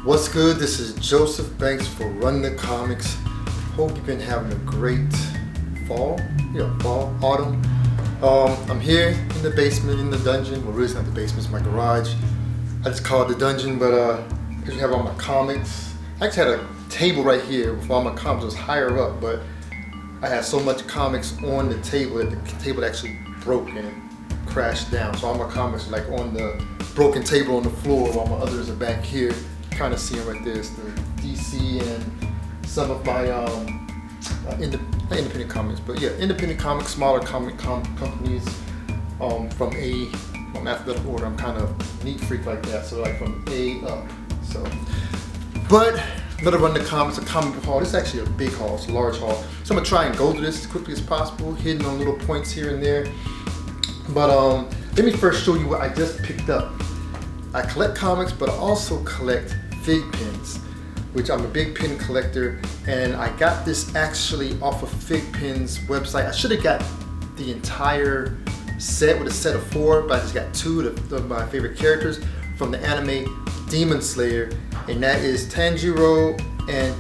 What's good? This is Joseph. Thanks for running the comics. Hope you've been having a great fall, autumn. I'm here in the basement, in the dungeon. Well, really it's not the basement, it's my garage. I just call it the dungeon, but because you have all my comics. I actually had a table right here with all my comics. It was higher up, but I had so much comics on the table that the table actually broke and crashed down. So all my comics are like on the broken table on the floor while my others are back here. Kind of see them right there. It's the DC and some of my independent comics, but yeah, independent comics, smaller comic companies from alphabetical order. I'm kind of neat freak like that, so like from A up. So, but another run the comics, a comic book haul. This is actually a big haul. It's a large haul, so I'm gonna try and go through this as quickly as possible, hitting on little points here and there. But let me first show you what I just picked up. I collect comics, but I also collect fig pins, which I'm a big pin collector, and I got this actually off of Figpin's website. I should have got the entire set with a set of 4, but I just got 2 of my favorite characters from the anime Demon Slayer, and that is Tanjiro and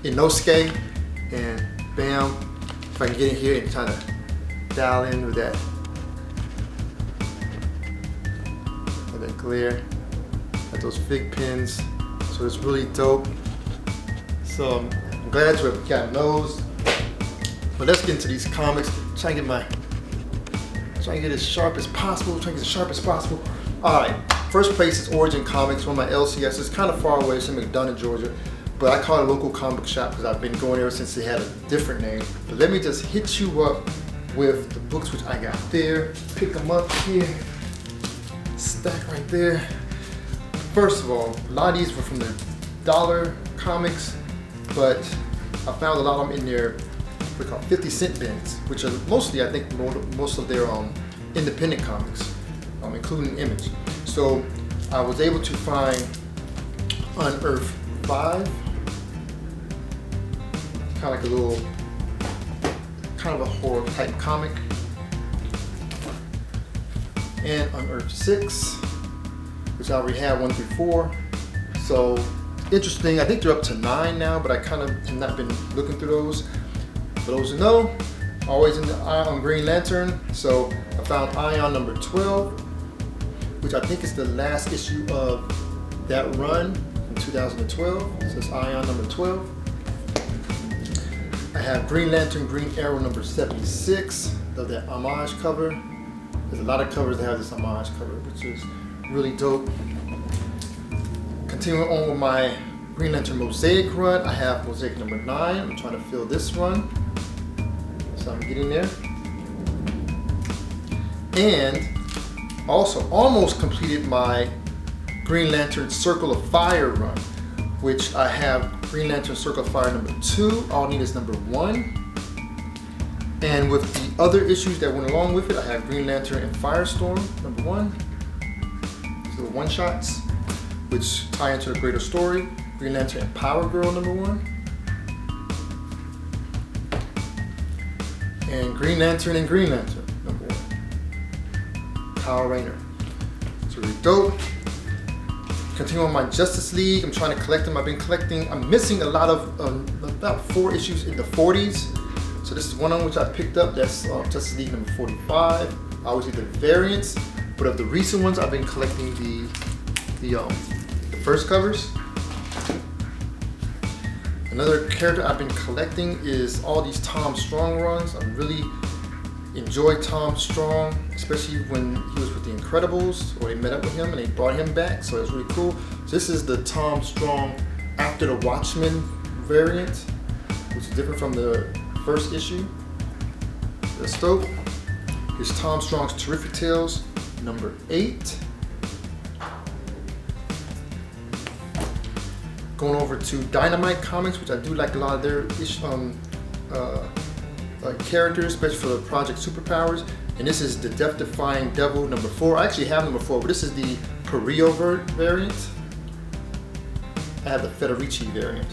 Inosuke. And bam, if I can get in here and kind of dial in with that glare at those fig pins, so it's really dope. So I'm glad to have gotten those. But let's get into these comics. Try and get as sharp as possible. All right, first place is Origin Comics, one of my LCS. It's kind of far away. It's in McDonough, Georgia, but I call it a local comic shop because I've been going ever since they had a different name. But let me just hit you up with the books which I got there. Pick them up here. Stack right there. First of all, a lot of these were from the dollar comics, but I found a lot of them in their what we call 50-cent bins, which are mostly, I think, most of their independent comics, including Image. So I was able to find Unearth 5, kind of like a little, kind of a horror type comic, and Unearth 6, which I already had 1 through 4. So interesting. I think they're up to 9 now, but I kind of have not been looking through those. For those who know, always in the eye on Green Lantern. So I found Ion number 12, which I think is the last issue of that run in 2012. It says Ion number 12. I have Green Lantern Green Arrow number 76. Love that homage cover. There's a lot of covers that have this homage cover, which is really dope. Continuing on with my Green Lantern Mosaic run, I have Mosaic number 9. I'm trying to fill this run, so I'm getting there. And also almost completed my Green Lantern Circle of Fire run, which I have Green Lantern Circle of Fire number 2. All I need is number 1. And with the other issues that went along with it, I have Green Lantern and Firestorm number 1. These are the one-shots, which tie into the greater story. Green Lantern and Power Girl number 1. And Green Lantern and Green Lantern number 1. Power Rainer. It's really dope. Continuing on my Justice League, I'm trying to collect them. I'm missing a lot of, about 4 issues in the 40s. So this is one on which I picked up. That's Justice League number 45. I always get the variants, but of the recent ones, I've been collecting the first covers. Another character I've been collecting is all these Tom Strong runs. I really enjoy Tom Strong, especially when he was with the Incredibles, or they met up with him and they brought him back. So it's really cool. So this is the Tom Strong After the Watchmen variant, which is different from the first issue. That's dope. Here's Tom Strong's Terrific Tales number 8. Going over to Dynamite Comics, which I do like a lot of their characters, especially for the Project Superpowers. And this is the Death Defying Devil number 4. I actually have number 4, but this is the Perillo variant. I have the Federici variant.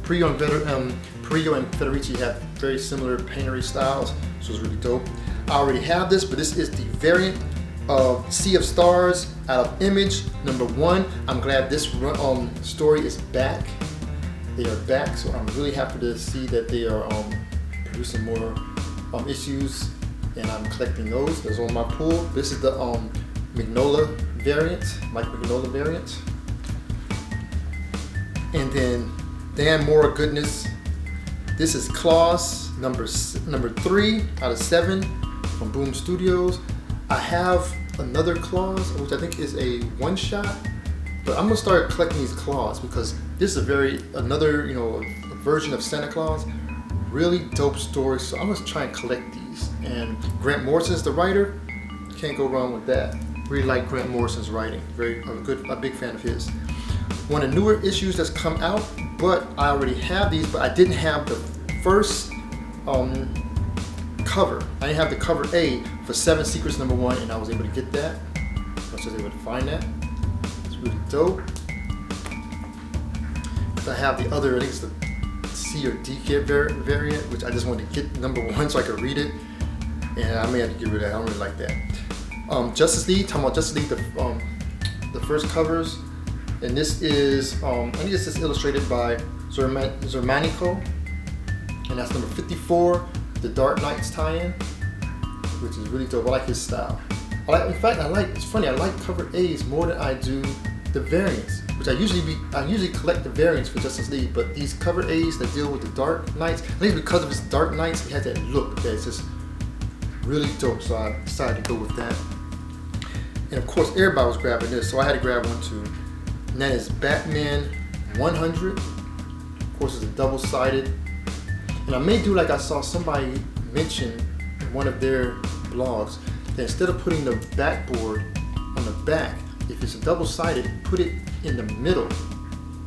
Perillo and Federici have very similar painterly styles, so it's really dope. I already have this, but this is the variant of Sea of Stars Out of Image, number 1. I'm glad this story is back. They are back, so I'm really happy to see that they are producing more issues, and I'm collecting those. Those on my pool. This is the Mignola variant, Mike Mignola variant. And then Dan Mora goodness. This is Klaus, number 3 out of 7 from Boom Studios. I have another Klaus, which I think is a one-shot, but I'm gonna start collecting these Klaus because this is another a version of Santa Claus. Really dope story, so I'm gonna try and collect these. And Grant Morrison's the writer. Can't go wrong with that. Really like Grant Morrison's writing. A big fan of his. One of the newer issues that's come out, but I already have these, but I didn't have the first cover. I didn't have the cover A for 7 Secrets number 1, and I was able to get that. I was able to find that. It's really dope. I have the other, I think it's the C or D variant, which I just wanted to get number 1 so I could read it. And I may have to get rid of that. I don't really like that. Justice League, talking about Justice League, the first covers. And this is, I think this is illustrated by Zermanico. And that's number 54, the Dark Knights tie-in, which is really dope. I like his style. It's funny, I like cover A's more than I do the variants, which I usually collect the variants for Justice League, but these cover A's that deal with the Dark Knights, I think because of his Dark Knights, he has that look that's just really dope, so I decided to go with that. And of course, everybody was grabbing this, so I had to grab one too. And that is Batman 100. Of course, it's a double-sided. And I may do like I saw somebody mention in one of their blogs, that instead of putting the backboard on the back, if it's a double-sided, put it in the middle,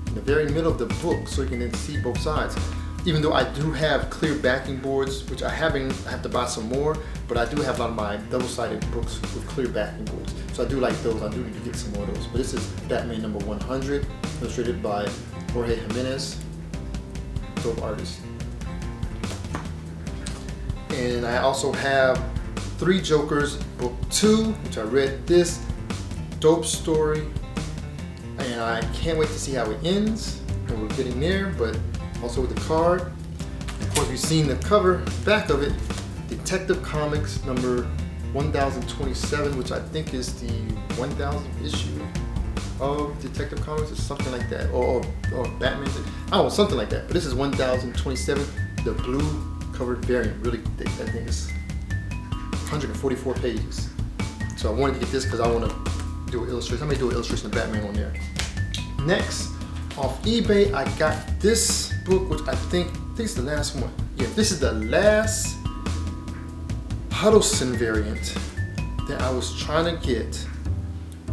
in the very middle of the book, so you can then see both sides. Even though I do have clear backing boards, which I have to buy some more, but I do have a lot of my double-sided books with clear backing boards. So I do like those. I do need to get some more of those. But this is Batman number 100, illustrated by Jorge Jimenez, dope artist. And I also have 3 Jokers, book 2, which I read this. Dope story. And I can't wait to see how it ends. And we're getting there, but also with the card. Of course, we've seen the cover, back of it, Detective Comics number 1027, which I think is the 1000th issue of Detective Comics, or something like that, or Batman. I don't know, something like that. But this is 1027, the blue covered variant, really thick. I think it's 144 pages. So I wanted to get this because I want to do an illustration. I may do an illustration of Batman on there. Next, off eBay, I got this book, which I think it's the last one. Yeah, this is the last Huddleston variant that I was trying to get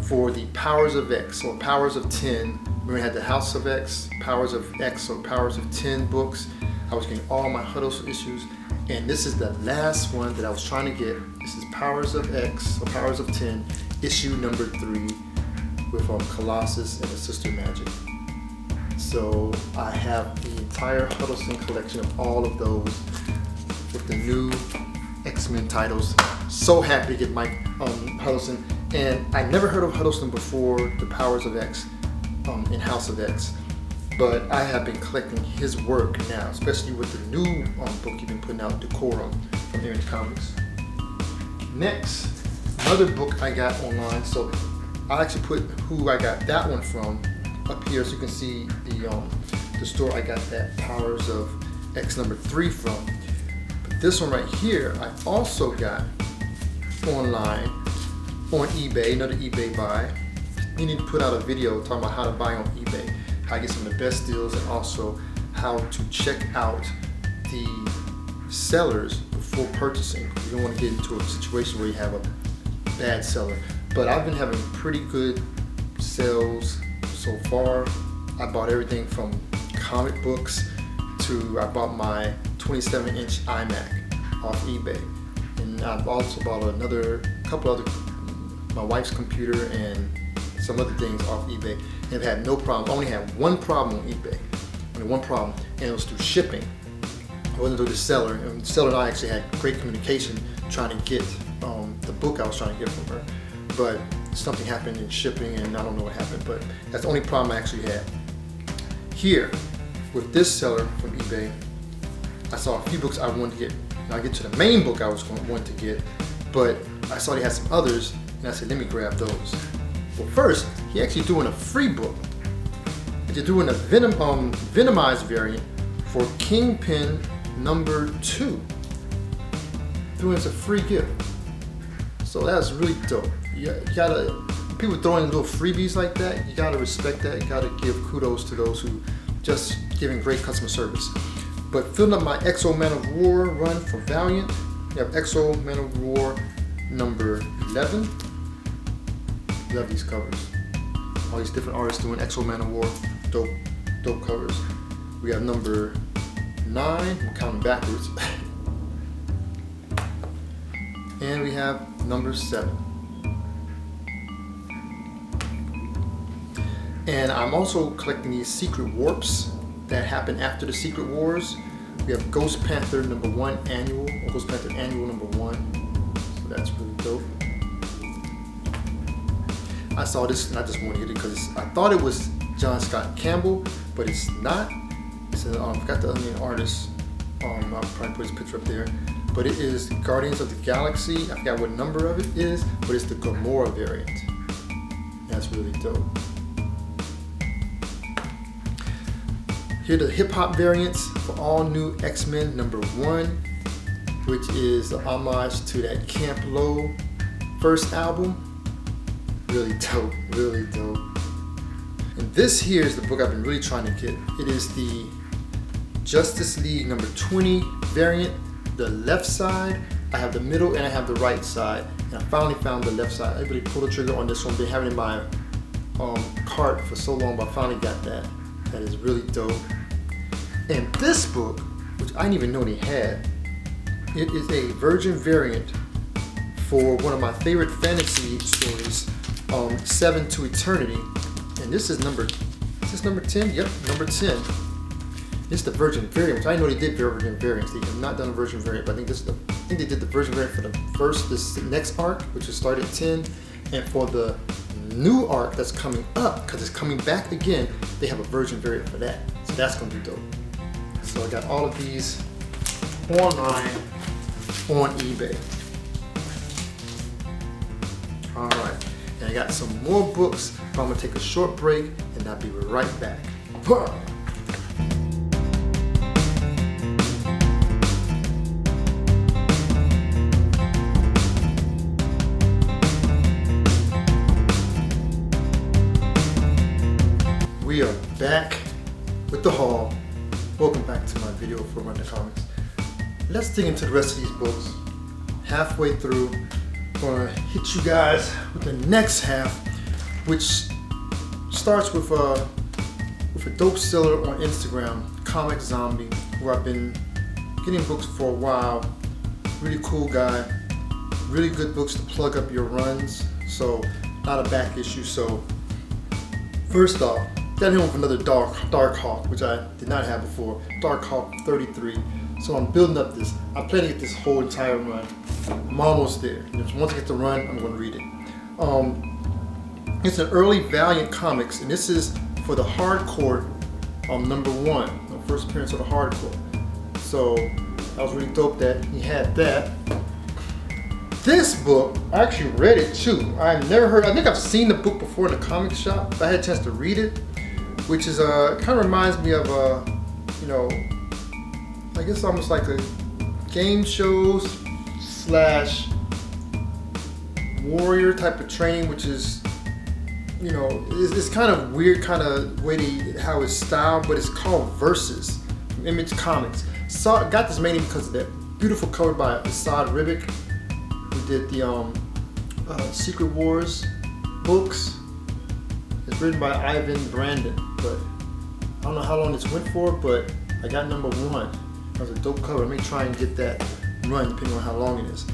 for the Powers of X, or Powers of 10. We had the House of X, Powers of X, or Powers of 10 books. I was getting all my Huddleston issues, and this is the last one that I was trying to get. This is Powers of X, or Powers of 10, issue number 3, with Colossus and the Sister Magic. So I have the entire Huddleston collection of all of those with the new X-Men titles. So happy to get Mike Huddleston. And I never heard of Huddleston before the Powers of X in House of X. But I have been collecting his work now, especially with the new book he's been putting out, Decorum, from Unearth Comics. Next, another book I got online. So I actually put who I got that one from up here, so you can see the store I got that Powers of X number 3 from. But this one right here, I also got online on eBay, another eBay buy. You need to put out a video talking about how to buy on eBay, how to get some of the best deals, and also how to check out the sellers before purchasing. You don't want to get into a situation where you have a bad seller. But I've been having pretty good sales so far. I bought everything from comic books to I bought my 27-inch iMac off eBay. And I've also bought couple other, my wife's computer and some other things off eBay. And I've had no problem. I only had one problem on eBay. Only one problem, and it was through shipping. It wasn't through the seller. And the seller and I actually had great communication trying to get the book I was trying to get from her. But something happened in shipping and I don't know what happened, but that's the only problem I actually had. Here, with this seller from eBay, I saw a few books I wanted to get. And I'll get to the main book I was going to want to get, but I saw they had some others, and I said, let me grab those. Well, first, he actually doing a free book. They're doing a Venomized variant for Kingpin #2. Doing as a free gift. So that's really dope. You gotta, people throwing little freebies like that, you gotta respect that. You gotta give kudos to those who just giving great customer service. But filling up my Exo Manowar run for Valiant, you have Exo Manowar #11. Love these covers. All these different artists doing Exo Manowar, dope covers. We have #9, I'm counting backwards. And we have #7. And I'm also collecting these secret warps that happen after the Secret Wars. We have Ghost Panther #1 annual, or Ghost Panther annual #1. So that's really dope. I saw this and I just wanted to get it because I thought it was John Scott Campbell, but it's not. It's I forgot the other name artist. I'll probably put his picture up there. But it is Guardians of the Galaxy. I forgot what number of it is, but it's the Gamora variant. That's really dope. Here are the hip hop variants for All New X-Men #1, which is the homage to that Camp Lo first album. Really dope, really dope. And this here is the book I've been really trying to get. It is the Justice League #20 variant. The left side, I have the middle and I have the right side. And I finally found the left side. I really pulled the trigger on this one. Been having it in my cart for so long, but I finally got that. That is really dope. And this book, which I didn't even know they had, it is a Virgin variant for one of my favorite fantasy stories, 7 to Eternity. And this is number 10? Yep, number 10. This is the Virgin variant, which I know they did Virgin variants. They have not done a Virgin variant, but I think they did the Virgin variant for this next arc, which will start at 10. And for the new arc that's coming up, because it's coming back again, they have a Virgin variant for that. So that's gonna be dope. So I got all of these online on eBay. All right, and I got some more books, but I'm gonna take a short break and I'll be right back. We are back with the haul. Welcome back to my video for Run the Comics. Let's dig into the rest of these books. Halfway through, I'm gonna hit you guys with the next half, which starts with a dope seller on Instagram, Comic Zombie, where I've been getting books for a while. Really cool guy. Really good books to plug up your runs. So not a back issue. So first off, got him with another Dark Hawk, which I did not have before. Dark Hawk 33. So I'm building up this. I plan to get this whole entire run. I'm almost there. Once I get the run, I'm going to read it. It's an early Valiant Comics, and this is for the hardcore #1, the first appearance of the hardcore. So that was really dope that he had that. This book, I actually read it too. I've never heard. I think I've seen the book before in the comic shop, but I had a chance to read it, which is kind of reminds me of I guess almost like a game shows / warrior type of training, which is it's kind of weird kind of way how it's styled, but it's called Versus from Image Comics. So I got this mainly because of that beautiful cover by Assad Ribic, who did the Secret Wars books. It's written by Ivan Brandon, but I don't know how long this went for, but I got #1. That was a dope cover. Let me try and get that run depending on how long it is.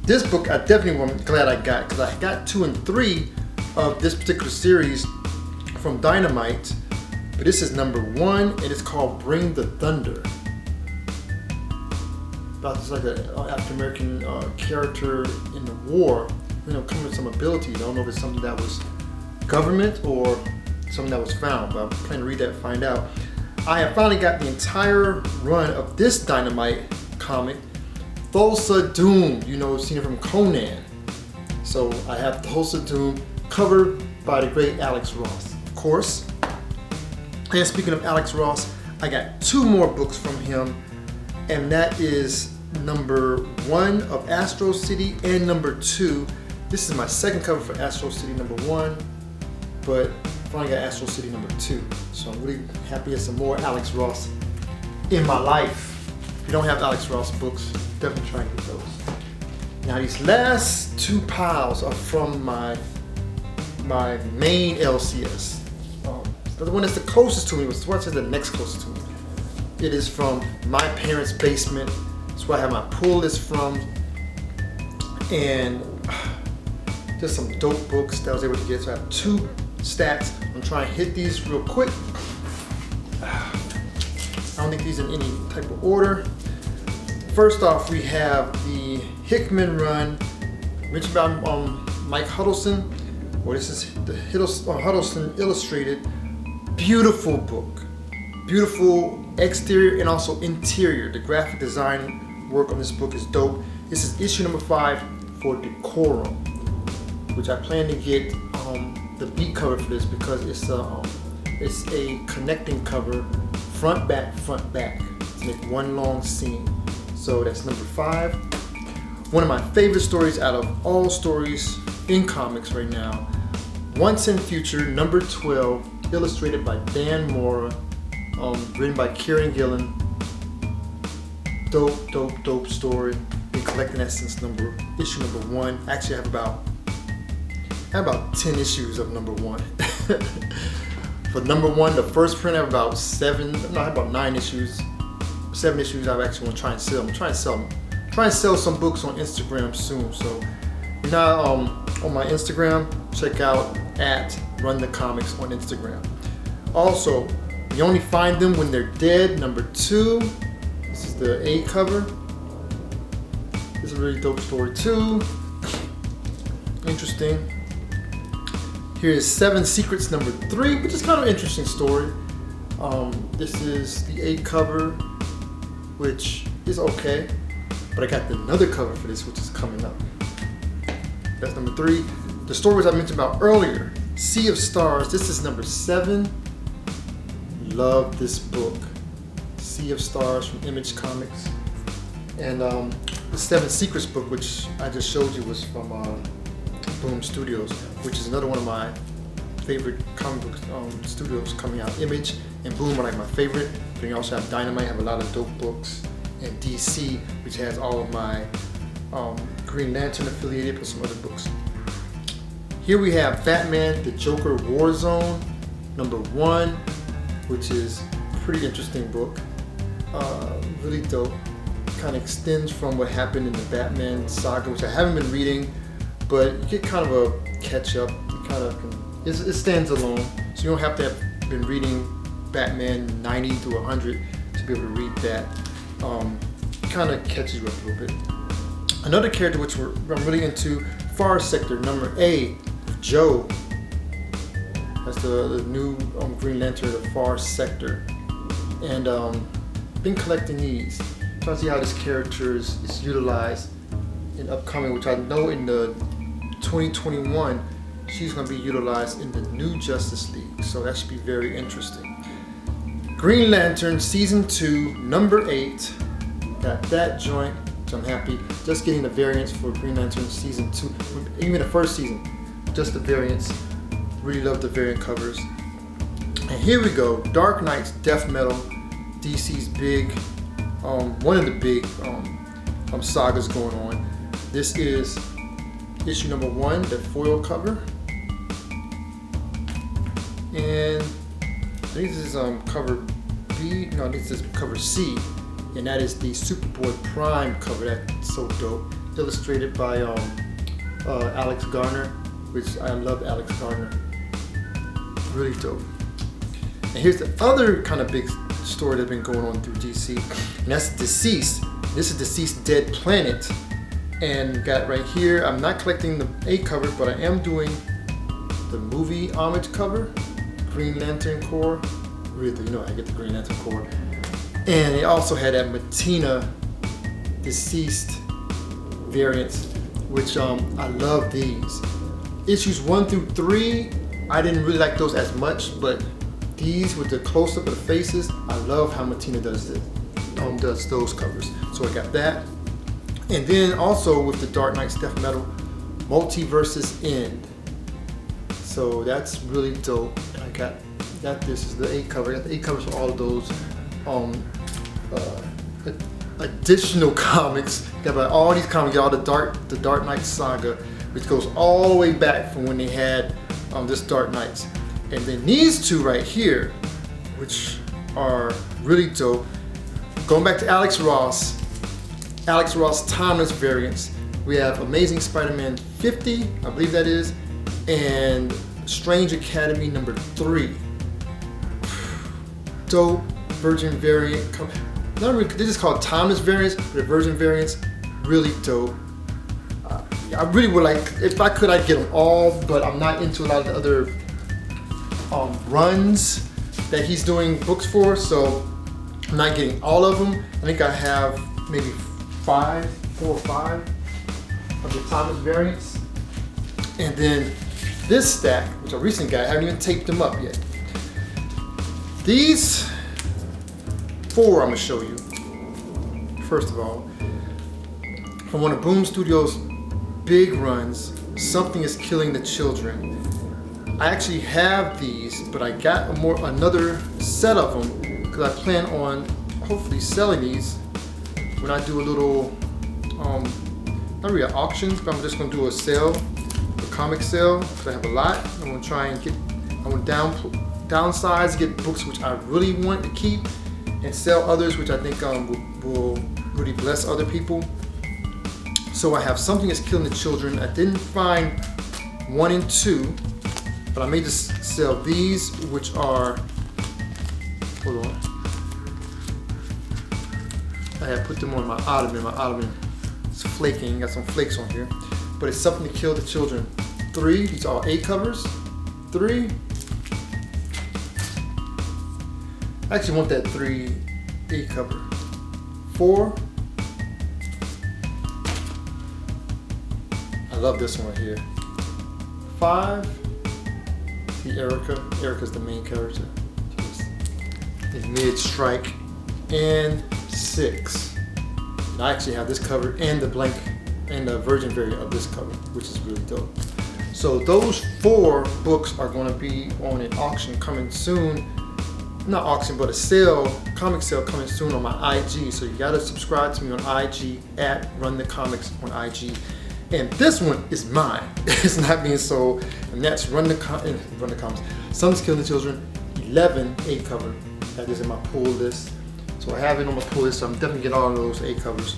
This book I definitely am glad I got, because I got 2 and 3 of this particular series from Dynamite, but this is #1 and it's called Bring the Thunder. About this like an African American character in the war, come with some abilities. I don't know if it's something that was government or something that was found, but I'm planning to read that and find out. I have finally got the entire run of this Dynamite comic, Thulsa Doom, seen it from Conan. So I have Thulsa Doom covered by the great Alex Ross, of course. And speaking of Alex Ross, I got 2 more books from him, and that is number 1 of Astro City and number 2. This is my second cover for Astro City number 1, but finally got Astro City number 2. So I'm really happy there's some more Alex Ross in my life. If you don't have Alex Ross books, definitely try and get those. Now these last 2 piles are from my main LCS. The one that's the closest to me was what's the next closest to me. It is from my parents' basement. That's where I have my pull list from, and just some dope books that I was able to get. So I have 2 stacks. I'm trying to hit these real quick. I don't think these are in any type of order. First off, we have the Hickman run, mentioned by Mike Huddleston. Well, this is the Huddleston Illustrated. Beautiful book. Beautiful exterior and also interior. The graphic design work on this book is dope. This is issue number 5 for Decorum, which I plan to get the beat cover for this because it's a connecting cover, front back, to make one long scene. So that's number 5. One of my favorite stories out of all stories in comics right now, Once and Future, number 12, illustrated by Dan Mora, written by Kieran Gillen. Dope story. Been collecting that since issue number 1. Actually, I have about 10 issues of number 1. For number 1, the first print, I have about 9 issues. 7 issues I actually want to try and sell. I'm trying to sell some books on Instagram soon. So if you're not on my Instagram, check out @RunTheComics on Instagram. Also, you only find them when they're dead. Number 2. This is the A cover. This is a really dope story too. Interesting. Here is 7 Secrets number 3, which is kind of an interesting story. This is the A cover, which is okay. But I got another cover for this, which is coming up. That's number 3. The stories I mentioned about earlier, Sea of Stars. This is number 7. Love this book. Sea of Stars from Image Comics. And the 7 Secrets book, which I just showed you, was from Boom Studios, which is another one of my favorite comic book studios coming out. Image and Boom are like my favorite. But you also have Dynamite, have a lot of dope books. And DC, which has all of my Green Lantern affiliated with some other books. Here we have Batman, the Joker Warzone, number 1, which is a pretty interesting book. Really dope. Kind of extends from what happened in the Batman saga, which I haven't been reading, but you get kind of a catch up. You kind of it stands alone, so you don't have to have been reading Batman 90 to 100 to be able to read that. Kind of catches you up a little bit. Another character which I'm really into, Far Sector number A, Joe. That's the new Green Lantern, the Far Sector, and been collecting these. Trying to see how this character is utilized in upcoming, which I know in the 2021 she's going to be utilized in the new Justice League, so that should be very interesting. Green Lantern Season 2, number 8. Got that joint, which I'm happy. Just getting the variants for Green Lantern Season 2, even the first season, just the variants. Really love the variant covers. And here we go, Dark Knight's Death Metal, DC's big, one of the big sagas going on. This is issue number 1, the foil cover. And I think this is cover B, no, this is cover C, and that is the Superboy Prime cover. That's so dope. Illustrated by Alex Garner, which I love Alex Garner. Really dope. And here's the other kind of big story that's been going on through DC, and that's Deceased. This is Deceased Dead Planet, And got right here, I'm not collecting the A cover, but I am doing the movie homage cover, Green Lantern Corps. Really, you know I get the Green Lantern Corps. And it also had that Matina deceased variants, which I love these. Issues 1 through 3, I didn't really like those as much, but these with the close-up of the faces, I love how Matina does those covers. So I got that. And then also with the Dark Knight's Death Metal, Multiverse's End. So that's really dope. And I got this is the A cover. I got the A covers for all of those additional comics. Got all these comics, all the Dark Knight saga, which goes all the way back from when they had this Dark Knights. And then these two right here, which are really dope. Going back to Alex Ross Timeless variants. We have Amazing Spider-Man 50, I believe that is, and Strange Academy number 3. Dope Virgin variant. Not really, they just call it Timeless variants, but the Virgin variants, really dope. I really would like, if I could, I'd get them all, but I'm not into a lot of the other runs that he's doing books for, so I'm not getting all of them. I think I have maybe 4 or 5 of the Timeless variants. And then this stack, which I recently got, I haven't even taped them up yet. These 4 I'm gonna show you. First of all, from one of Boom Studios' big runs, Something is Killing the Children. I actually have these, but I got another set of them because I plan on hopefully selling these when I do a little, not really an auction, but I'm just gonna do a sale, a comic sale, because I have a lot. I'm gonna try and I want to downsize, get books which I really want to keep, and sell others which I think will really bless other people. So I have Something is Killing the Children. I didn't find 1 and 2, but I may just sell these, which are, hold on. I have put them on my ottoman. My ottoman is flaking, got some flakes on here. But it's Something to Kill the Children 3, these are all A covers. 3. I actually want that 3 A cover. 4. I love this one right here. 5. See Erica. Erica's the main character. She's in mid-strike. And 6. And I actually have this cover and the blank and the Virgin variant of this cover, which is really dope. So those 4 books are going to be on an auction coming soon. Not auction, but a sale, comic sale coming soon on my IG. So you gotta subscribe to me on IG at Run the Comics on IG. And this one is mine. It's not being sold, and that's Run the Comics. Something's Killing the Children 11 A cover. That is in my pull list. So I have it on my pull list, so I'm definitely getting all of those A covers.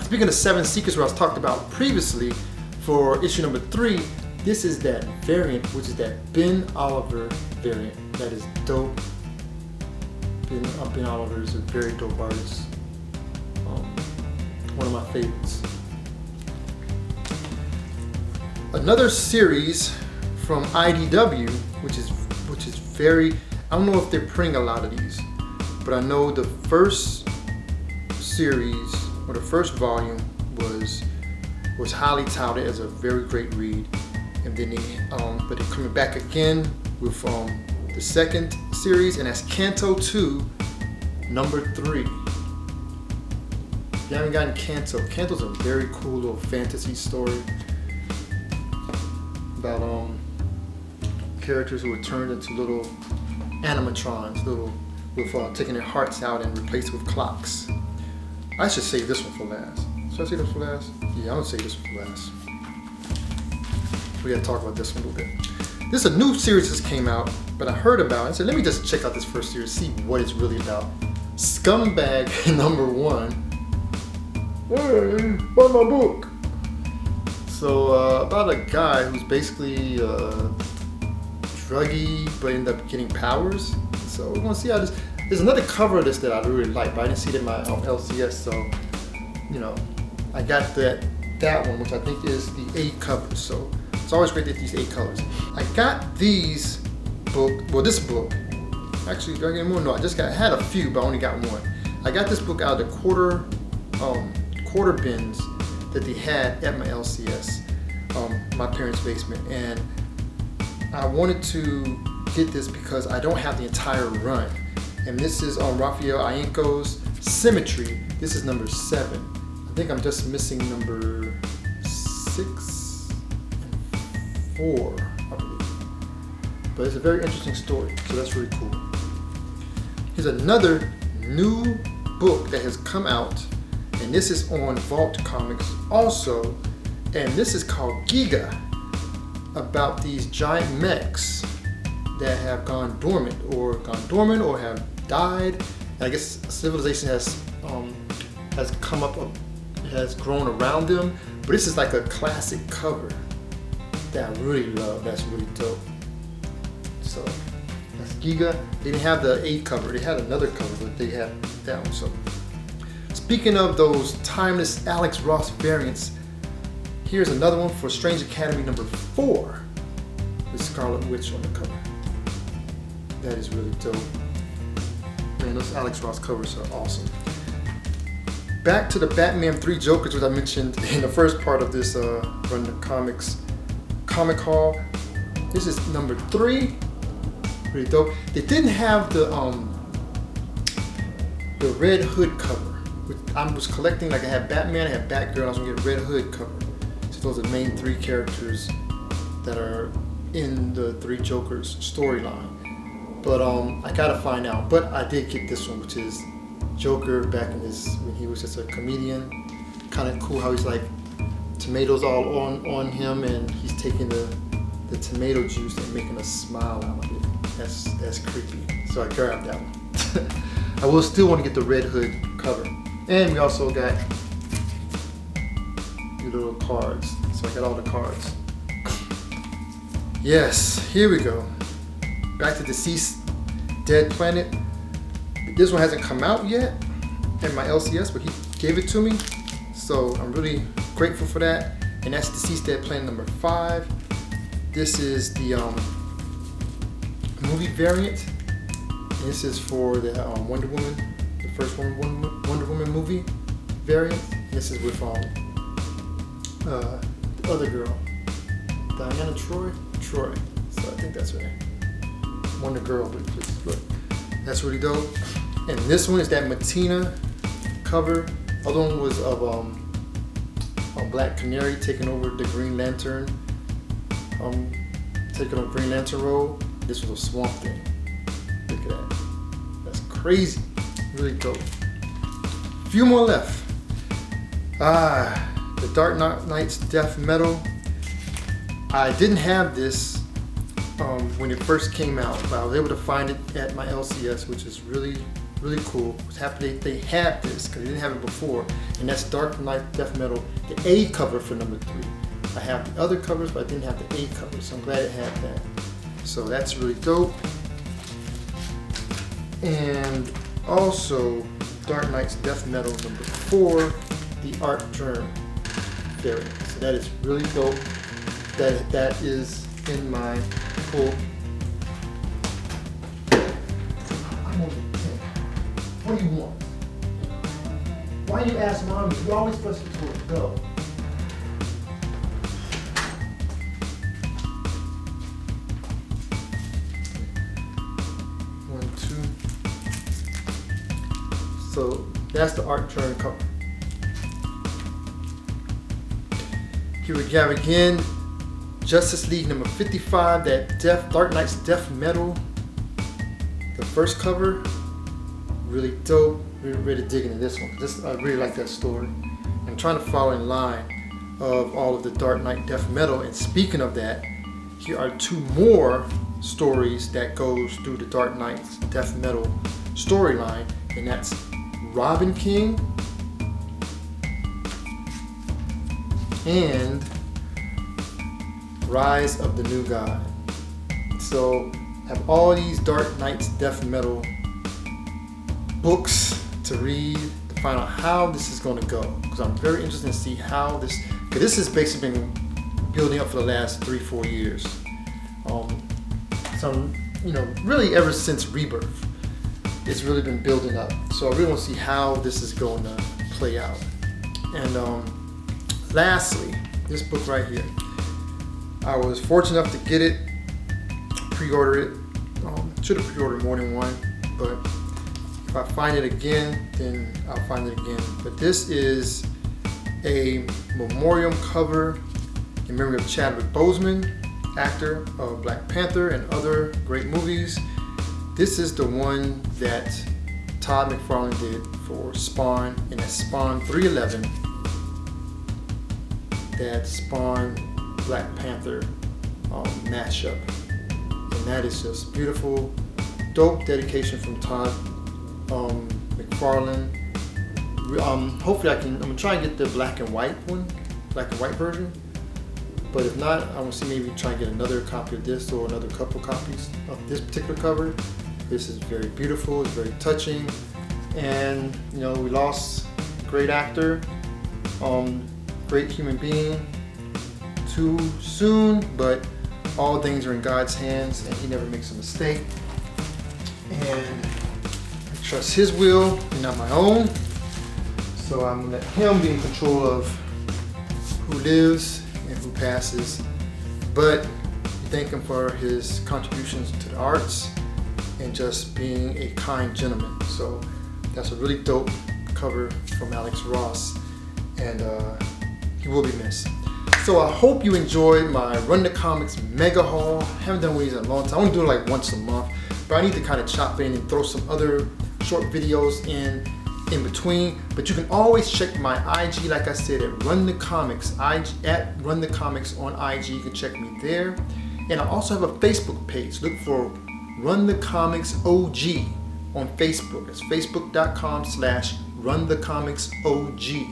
Speaking of 7 Secrets, where I was talked about previously for issue number 3, this is that variant, which is that Ben Oliver variant. That is dope. Ben Oliver is a very dope artist. One of my favorites. Another series from IDW, which is very, I don't know if they're printing a lot of these, but I know the first series or the first volume was highly touted as a very great read, and then but they're coming back again with the second series, and that's Canto 2, number 3. If you haven't gotten Canto's a very cool little fantasy story about characters who were turned into little animatrons, with taking their hearts out and replaced with clocks. I should save this one for last. Should I save this for last? Yeah, I'm gonna save this one for last. We gotta talk about this one a little bit. This is a new series that came out, but I heard about it. I said, let me just check out this first series, see what it's really about. Scumbag number 1. Hey, buy my book. So about a guy who's basically druggy, but ended up getting powers. So we're gonna see how this. There's another cover of this that I really like, but I didn't see it in my LCS. So, you know, I got that that one, which I think is the A cover. So it's always great to get these A colors. I got this book. Actually, do I get more? No, I had a few, but I only got one. I got this book out of the quarter bins that they had at my LCS, my parents' basement, and I wanted to get this because I don't have the entire run. And this is on Raphael Ienco's Symmetry. This is number 7. I think I'm just missing number 6 and 4, I believe. But it's a very interesting story, so that's really cool. Here's another new book that has come out, and this is on Vault Comics also, and this is called Giga, about these giant mechs that have gone dormant or have died. And I guess civilization has come up, has grown around them. But this is like a classic cover that I really love. That's really dope. So that's Giga. They didn't have the 8 cover. They had another cover, but they had that one. So speaking of those timeless Alex Ross variants, here's another one for Strange Academy number 4. The Scarlet Witch on the cover. That is really dope. Man, those Alex Ross covers are awesome. Back to the Batman 3 Jokers, which I mentioned in the first part of this Run the Comics comic haul. This is number 3. Really dope. They didn't have the Red Hood cover. I was collecting, like I had Batman, I had Batgirl, I was gonna get a Red Hood cover. So those are the main 3 characters that are in the 3 Jokers storyline. But I gotta find out. But I did get this one, which is Joker back in when he was just a comedian. Kind of cool how he's like tomatoes all on him, and he's taking the tomato juice and making a smile out of it. That's creepy. So I grabbed that one. I will still want to get the Red Hood cover. And we also got the little cards. So I got all the cards. Yes, here we go. Back to Deceased Dead Planet. This one hasn't come out yet at my LCS, but he gave it to me. So I'm really grateful for that. And that's Deceased Dead Planet number 5. This is the movie variant. And this is for the Wonder Woman, the first Wonder Woman movie variant. And this is with the other girl, Diana Troy. So I think that's her name. Wonder Girl, but that's really dope. And this one is that Matina cover. Other one was of Black Canary taking over the Green Lantern, taking over Green Lantern role. This was a Swamp Thing. Look at that. That's crazy. Really dope. A few more left. The Dark Knight's Death Metal. I didn't have this when it first came out, but I was able to find it at my LCS, which is really, really cool. I was happy they had this because they didn't have it before. And that's Dark Knight Death Metal, the A cover for number 3. I have the other covers, but I didn't have the A cover, so I'm glad it had that. So that's really dope. And also Dark Knight's Death Metal number 4, the Art Germ variant. So that is really dope. That is in my pull. I'm over 10. What do you want? Why you ask Mommy? You always press the door. Go. One, 2. So that's the Art Germ cover. Here we have again Justice League number 55, that Dark Knight's Death Metal. The first cover, really dope. Really digging in this one. I really like that story. I'm trying to follow in line of all of the Dark Knight Death Metal. And speaking of that, here are 2 more stories that goes through the Dark Knight's Death Metal storyline, and that's Robin King and Rise of the New God. So have all these Dark Knight's Death Metal books to read to find out how this is going to go, because I'm very interested to see how this Because this has basically been building up for the last 3-4 years. So, you know, really ever since Rebirth, it's really been building up. So I really want to see how this is going to play out. And lastly, this book right here. I was fortunate enough to get it, pre-order it. Should have pre-ordered more than one, but if I find it again, then I'll find it again. But this is a memoriam cover in memory of Chadwick Boseman, actor of Black Panther and other great movies. This is the one that Todd McFarlane did for Spawn, and that's Spawn 311 that spawned Black Panther mashup. And that is just beautiful, dope dedication from Todd McFarlane. Hopefully I'm gonna try and get the black and white version. But if not, I want to see maybe try and get another copy of this or another couple copies of this particular cover. This is very beautiful, it's very touching. And you know, we lost a great actor, great human being too soon, but all things are in God's hands and He never makes a mistake. And I trust His will and not my own. So I'm gonna let Him be in control of who lives and who passes. But we thank Him for His contributions to the arts and just being a kind gentleman. So that's a really dope cover from Alex Ross, and he will be missed. So I hope you enjoyed my Run the Comics mega haul. Haven't done one of these in a long time. I want to do it like once a month, but I need to kind of chop in and throw some other short videos in between. But you can always check my IG, like I said, at Run the Comics, at Run the Comics on IG. You can check me there. And I also have a Facebook page. Look for Run the Comics OG on Facebook. It's facebook.com/Run the Comics OG.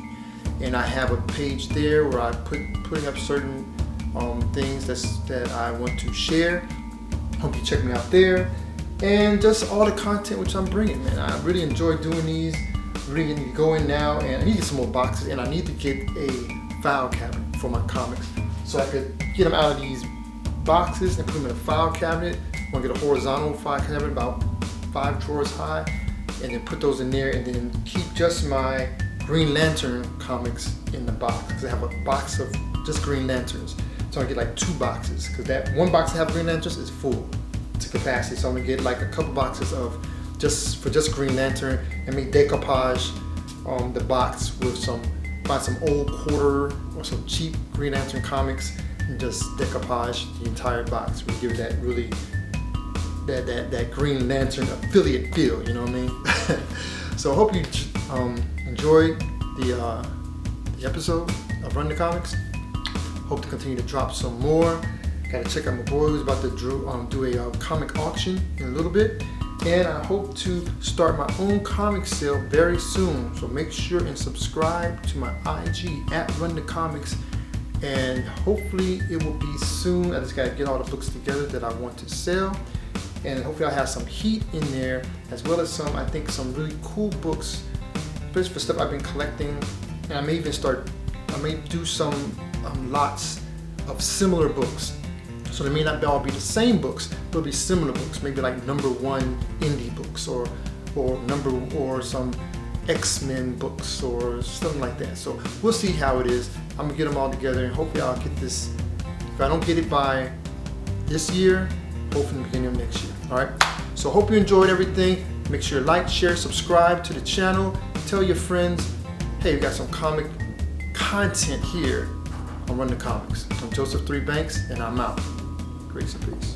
And I have a page there where I putting up certain things that I want to share. Hope you check me out there, and just all the content which I'm bringing, man. I really enjoy doing these. Really need to go in now, and I need to get some more boxes, and I need to get a file cabinet for my comics so I could get them out of these boxes and put them in a file cabinet. I'm gonna get a horizontal file cabinet about 5 drawers high, and then put those in there, and then keep just my Green Lantern comics in the box, because I have a box of just Green Lanterns. So I get like 2 boxes, because that one box I have Green Lanterns is full to capacity. So I'm gonna get like a couple boxes of just Green Lantern, and make decoupage the box with find some old quarter or some cheap Green Lantern comics, and just decoupage the entire box. We give it that really that Green Lantern affiliate feel, you know what I mean? So I hope you enjoyed the episode of Run the Comics. Hope to continue to drop some more. Gotta check out my boy who's about to do a comic auction in a little bit. And I hope to start my own comic sale very soon. So make sure and subscribe to my IG at Run the Comics. And hopefully it will be soon. I just gotta get all the books together that I want to sell. And hopefully I'll have some heat in there, as well as I think some really cool books, especially for stuff I've been collecting. And I may do some lots of similar books. So they may not all be the same books, but it'll be similar books, maybe like #1 indie books, or some X-Men books or something like that. So we'll see how it is. I'm gonna get them all together, and hopefully I'll get this. If I don't get it by this year, hopefully in the beginning of next year. All right. So hope you enjoyed everything. Make sure to like, share, subscribe to the channel. Tell your friends, hey, we got some comic content here on Run the Comics. I'm Joseph 3 Banks, and I'm out. Grace and peace.